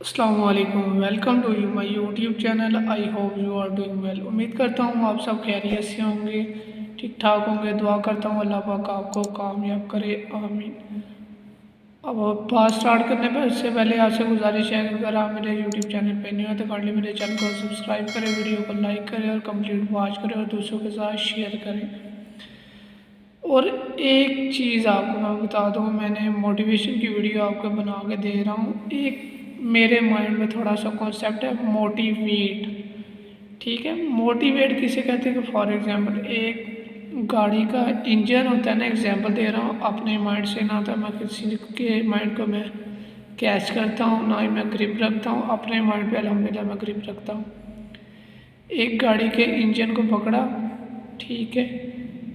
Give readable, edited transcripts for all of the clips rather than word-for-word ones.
अस्सलामुअलैकुम, welcome to you my YouTube channel. I hope you are doing well. उम्मीद करता हूँ आप सब खैरियत से होंगे, ठीक ठाक होंगे। दुआ करता हूँ अल्लाह पाक आपको कामयाब करे, आमीन। अब बात स्टार्ट करने पर इससे पहले आपसे गुजारिश है कि अगर आप मेरे यूट्यूब चैनल पर न्यू हैं तो काइंडली मेरे चैनल को सब्सक्राइब करें, वीडियो को लाइक करें और कंप्लीट वॉच करें और दूसरों के साथ शेयर करें। और एक चीज़ आपको मैं बता दूँ, मैंने मोटिवेशन की वीडियो आपको बना के दे रहा हूँ। एक मेरे माइंड में थोड़ा सा कॉन्सेप्ट है मोटिवेट, ठीक है। मोटिवेट किसे कहते हैं कि फॉर एग्जांपल एक गाड़ी का इंजन होता है ना, एग्जांपल दे रहा हूँ अपने माइंड से, ना तो मैं किसी के माइंड को मैं कैच करता हूँ, ना ही मैं ग्रिप रखता हूँ। अपने माइंड पे अल्हम्दुलिल्लाह मैं ग्रिप रखता हूँ। एक गाड़ी के इंजन को पकड़ा, ठीक है।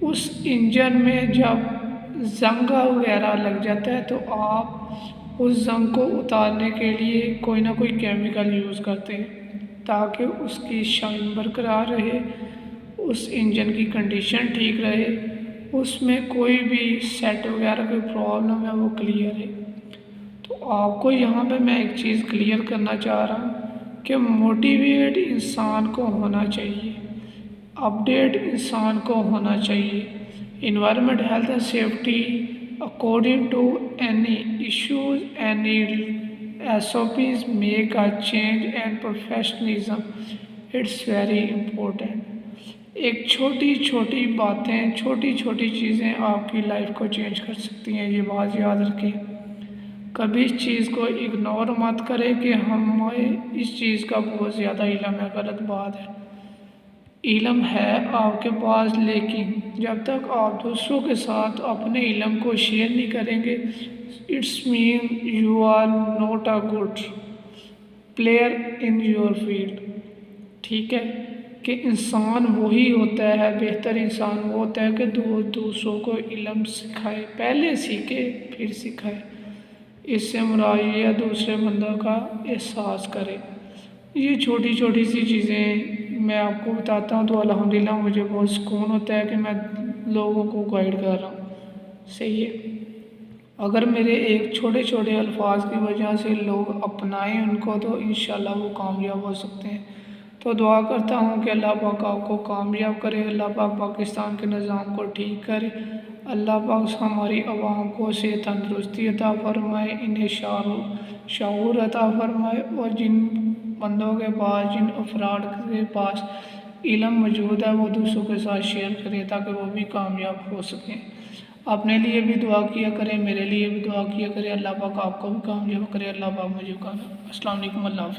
उस इंजन में जब जंग वगैरह लग जाता है तो आप उस जंग को उतारने के लिए कोई ना कोई केमिकल यूज़ करते हैं ताकि उसकी शाइन बरकरार रहे, उस इंजन की कंडीशन ठीक रहे, उसमें कोई भी सेट वगैरह कोई प्रॉब्लम है वो क्लियर है। तो आपको यहाँ पे मैं एक चीज़ क्लियर करना चाह रहा हूँ कि मोटिवेट इंसान को होना चाहिए, अपडेट इंसान को होना चाहिए। Environment health and safety according to any issues any SOPs make a change and professionalism, it's very important. एक छोटी छोटी बातें, छोटी छोटी चीज़ें आपकी लाइफ को चेंज कर सकती हैं, ये बात याद रखें। कभी इस चीज़ को इग्नोर मत करें कि हमें इस चीज़ का बहुत ज़्यादा इल्म है, गलत बात है। इल्म है आपके पास, लेकिन जब तक आप दूसरों के साथ अपने इल्म को शेयर नहीं करेंगे, it's mean you are not a good player in your field, ठीक है। कि इंसान वही होता है, बेहतर इंसान वो होता है कि दूसरों को इल्म सिखाए, पहले सीखे फिर सिखाए। इससे मुराद ये है दूसरे बंदों का एहसास करे। ये छोटी छोटी सी चीज़ें मैं आपको बताता हूँ तो अल्हम्दुलिल्लाह मुझे बहुत सुकून होता है कि मैं लोगों को गाइड कर रहा हूँ, सही है। अगर मेरे एक छोटे छोटे अल्फाज की वजह से लोग अपनाएं उनको तो इंशाल्लाह वो कामयाब हो सकते हैं। तो दुआ करता हूँ कि अल्लाह पाक आपको कामयाब करे, अल्लाह पाक पाकिस्तान के निज़ाम को ठीक करे, अल्लाह पाक हमारी आवाम को सेहत तंदरुस्ती अता फरमाए, इन्हें शऊर अता फरमाए, और जिन बंदों के पास, जिन अफराद के पास इल्म मौजूद है वो दूसरों के साथ शेयर करें ताकि वो भी कामयाब हो सकें। अपने लिए भी दुआ किया करें, मेरे लिए भी दुआ किया करें, अल्लाह पाक आपको भी कामयाब करे, अल्लाह पाक मुझे कामयाब। अस्सलाम वालेकुम, अल्लाह हाफ़िज़।